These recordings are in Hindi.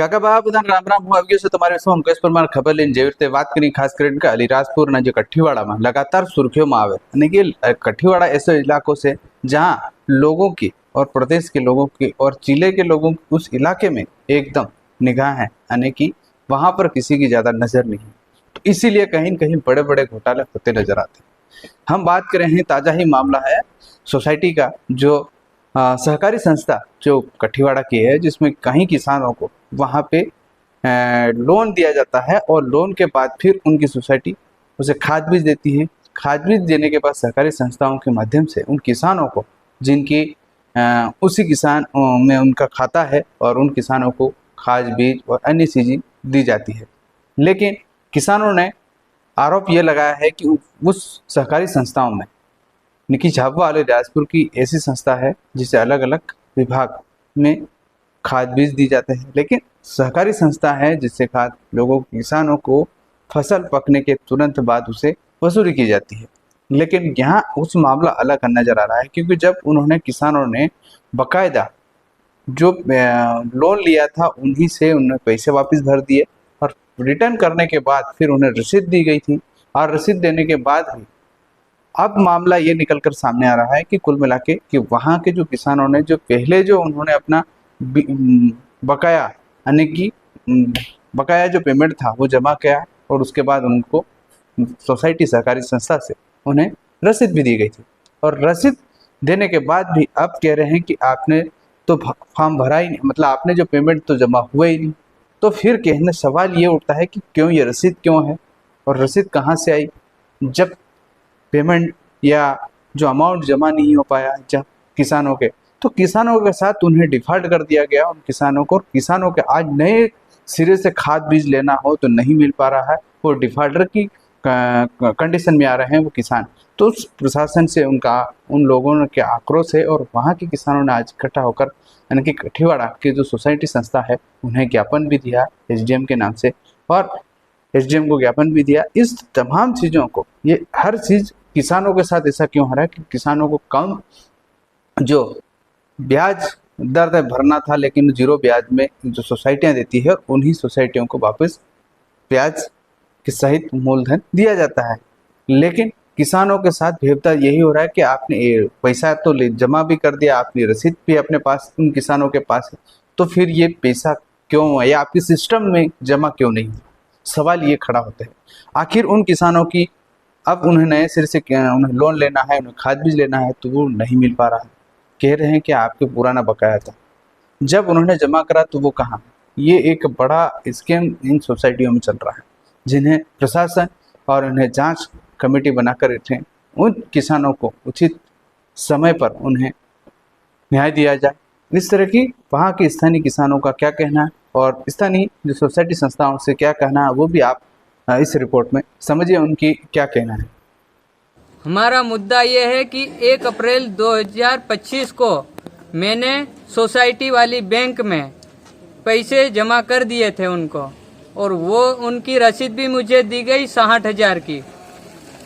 કાકા બાપ બધાને રામ રામ। હું આવી ગયો છું તમારી શું અંકશ પરમાર ખબર લઈને જેવી રીતે વાત કરી ખાસ કરીને કે अलीराजपुर જે कठीवाड़ा में लगातार सुर्खियों में आवे यानी कि कठीवाड़ा ऐसे इलाकों से जहां लोगों की और प्रदेश के लोगों की और जिले के लोगों की उस इलाके में एकदम निगाह है, यानी कि वहां पर किसी की ज्यादा नजर नहीं है। तो इसीलिए कहीं न कहीं बड़े बड़े घोटाले होते नजर आते हैं। हम बात कर रहे हैं, ताजा ही मामला है सोसाइटी का, जो सहकारी संस्था जो कठीवाड़ा की है, जिसमें कहीं किसानों को वहाँ पे लोन दिया जाता है और लोन के बाद फिर उनकी सोसाइटी उसे खाद बीज देती है। खाद बीज देने के बाद सहकारी संस्थाओं के माध्यम से उन किसानों को, जिनकी उसी किसान में उनका खाता है, और उन किसानों को खाद बीज और अन्य चीज़ें दी जाती है। लेकिन किसानों ने आरोप ये लगाया है कि उस सहकारी संस्थाओं में निकी झाबुआ अलीराजपुर की ऐसी संस्था है जिसे अलग अलग विभाग में खाद बीज दी जाते हैं, लेकिन सहकारी संस्था है जिससे खाद लोगों किसानों को फसल पकने के तुरंत बाद उसे वसूली की जाती है। लेकिन यहाँ उस मामला अलग नजर आ रहा है, क्योंकि जब उन्होंने किसानों ने बकायदा जो लोन लिया था उन्हीं से उन्हें पैसे वापस भर दिए, और रिटर्न करने के बाद फिर उन्हें रसीद दी गई थी, और रसीद देने के बाद भी अब मामला ये निकलकर सामने आ रहा है कि कुल मिला के कि वहाँ के जो किसानों ने जो पहले जो उन्होंने अपना बकाया यानी कि बकाया जो पेमेंट था वो जमा किया, और उसके बाद उनको सोसाइटी सहकारी संस्था से उन्हें रसीद भी दी गई थी, और रसीद देने के बाद भी अब कह रहे हैं कि आपने तो फॉर्म भरा ही नहीं, मतलब आपने जो पेमेंट तो जमा हुआ ही नहीं। तो फिर कहने सवाल ये उठता है कि क्यों ये रसीद क्यों है, और रसीद कहाँ से आई, जब पेमेंट या जो अमाउंट जमा नहीं हो पाया जब किसानों के, तो किसानों के साथ उन्हें डिफॉल्ट कर दिया गया उन किसानों को। किसानों के आज नए सिरे से खाद बीज लेना हो तो नहीं मिल पा रहा है, वो डिफॉल्टर की कंडीशन में आ रहे हैं वो किसान। तो उस प्रशासन से उन लोगों के आक्रोश है, और वहाँ के किसानों ने आज इकट्ठा होकर यानी कि कठीवाड़ा की जो सोसाइटी संस्था है उन्हें ज्ञापन भी दिया एसडीएम के नाम से, और एसडीएम को ज्ञापन भी दिया। इस तमाम चीज़ों को, ये हर चीज़ किसानों के साथ ऐसा क्यों हो रहा है कि किसानों को कम जो ब्याज दर भरना था, लेकिन जीरो ब्याज में जो सोसाइटियां देती है, और उन्हीं सोसाइटियों को वापस ब्याज के सहित मूलधन दिया जाता है। लेकिन किसानों के साथ भेदभाव यही हो रहा है कि आपने पैसा तो जमा भी कर दिया, आपने रसीद भी अपने पास उन किसानों के पास है, तो फिर ये पैसा क्यों है या आपके सिस्टम में जमा क्यों नहीं? सवाल ये खड़ा होता है। आखिर उन किसानों की अब उन्हें नए सिरे से उन्हें लोन लेना है, उन्हें खाद बीज लेना है, तो वो नहीं मिल पा रहा है। कह रहे हैं कि आपके पुराना बकाया था, जब उन्होंने जमा करा तो वो कहाँ? ये एक बड़ा स्कैम इन सोसाइटियों में चल रहा है, जिन्हें प्रशासन और उन्हें जांच कमेटी बनाकर रखें, उन किसानों को उचित समय पर उन्हें न्याय दिया जाए। इस तरह की वहाँ के स्थानीय किसानों का क्या कहना है और स्थानीय जो सोसाइटी संस्थाओं से क्या कहना है, वो भी आप इस रिपोर्ट में समझिए उनकी क्या कहना है। हमारा मुद्दा ये है कि 1 अप्रैल 2025 को मैंने सोसाइटी वाली बैंक में पैसे जमा कर दिए थे उनको, और वो उनकी रसीद भी मुझे दी गई 60,000 की,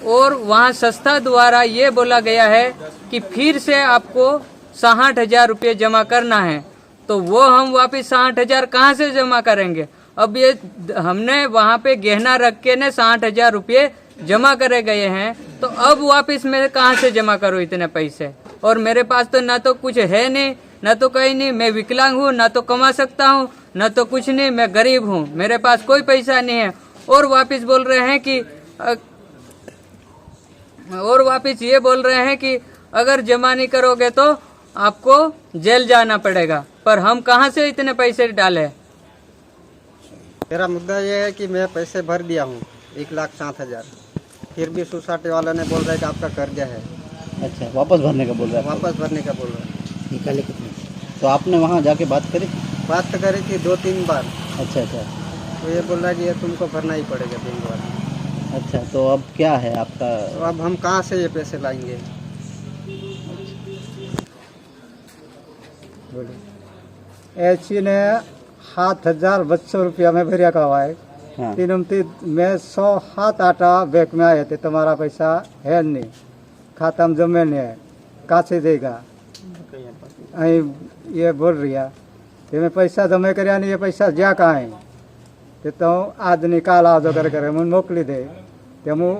और वहाँ संस्था द्वारा ये बोला गया है कि फिर से आपको 60,000 रुपये जमा करना है। तो वो हम वापस 60,000 कहाँ से जमा करेंगे? अब ये हमने वहाँ पे गहना रख के ने 60,000 रुपये जमा करे गए हैं, तो अब वापस मैं कहाँ से जमा करूँ इतने पैसे? और मेरे पास तो ना तो कुछ है नहीं, ना तो कहीं नहीं, मैं विकलांग हूँ, ना तो कमा सकता हूँ, ना तो कुछ नहीं, मैं गरीब हूँ, मेरे पास कोई पैसा नहीं है। और वापस बोल रहे हैं कि ये बोल रहे हैं कि अगर जमा नहीं करोगे तो आपको जेल जाना पड़ेगा। पर हम कहाँ से इतने पैसे डालें? मेरा मुद्दा ये है कि मैं पैसे भर दिया हूँ 1,60,000, फिर भी सोसाइटी वाला ने बोल रहा है कि आपका कर्जा है। अच्छा, वापस भरने का बोल रहा है? वापस भरने का बोल रहा है। निकाले कितने? तो आपने वहाँ जाके बात करी? बात तो करी थी 2-3 बार। अच्छा अच्छा। तो ये बोल रहा है कि ये तुमको भरना ही पड़ेगा 3 बार। अच्छा, तो अब क्या है आपका? तो अब हम कहाँ से ये पैसे लाएंगे? ऐसी ने 7,200 रुपया में भरिया का है। हाँ। मैं 100 हाथ आटा बैंक में आए थे, तुम्हारा पैसा है नहीं, खाता में जमे नहीं है, कहाँ से देगा? ये बोल रही है मैं पैसा जमा કર્યા ને એ પૈસા જ્યાં કાંઈ તે તો આજ નિકાલ આવજો કરે મને મોકલી દે તે હું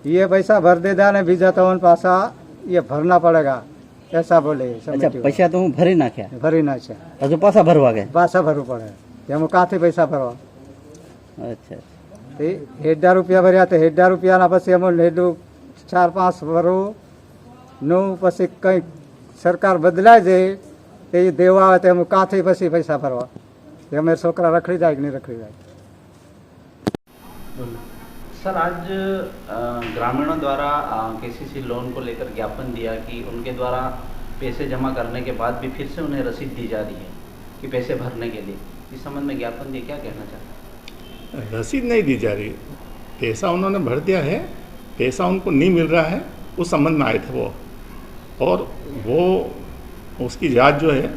ये पैसा भर दे देना बीजा तो उन पासा ये भरना पड़ेगा ऐसा बोले अच्छा समिति पैसा तो હું ભરી નાખ્યા भरी ना છે હજુ પાછા ભરવા ગયા पासा भरવું પડે તેમ કાંથી પૈસા ભરવા अच्छा તે 1000 રૂપિયા ભર્યા તો 1000 રૂપિયાના પછી અમે હેડું 4-5 ભરું નું પછી કંઈ સરકાર બદલાય જાય તે દેવા આવે તે અમે કાંથી પછી પૈસા ભરવા તે અમે છોકરા રખડી જાય કે નહીં રખડી જાય सर आज ग्रामीणों द्वारा केसीसी लोन को लेकर ज्ञापन दिया कि उनके द्वारा पैसे जमा करने के बाद भी फिर से उन्हें रसीद दी जा रही है कि पैसे भरने के लिए। इस संबंध में ज्ञापन दिए, क्या कहना चाहते हैं? रसीद नहीं दी जा रही, पैसा उन्होंने भर दिया है, पैसा उनको नहीं मिल रहा है, उस संबंध में आए थे वो। और वो उसकी जांच जो है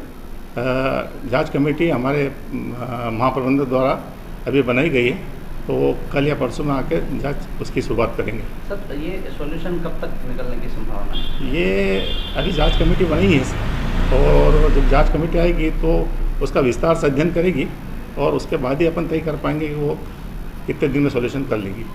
जांच कमेटी हमारे महाप्रबंधक द्वारा अभी बनाई गई है, तो वो कल या परसों में आकर जांच उसकी शुरुआत करेंगे। सर ये सॉल्यूशन कब तक निकलने की संभावना है? ये अभी जांच कमेटी बनी है और जब जांच कमेटी आएगी तो उसका विस्तार से अध्ययन करेगी और उसके बाद ही अपन तय कर पाएंगे कि वो कितने दिन में सॉल्यूशन कर लेगी।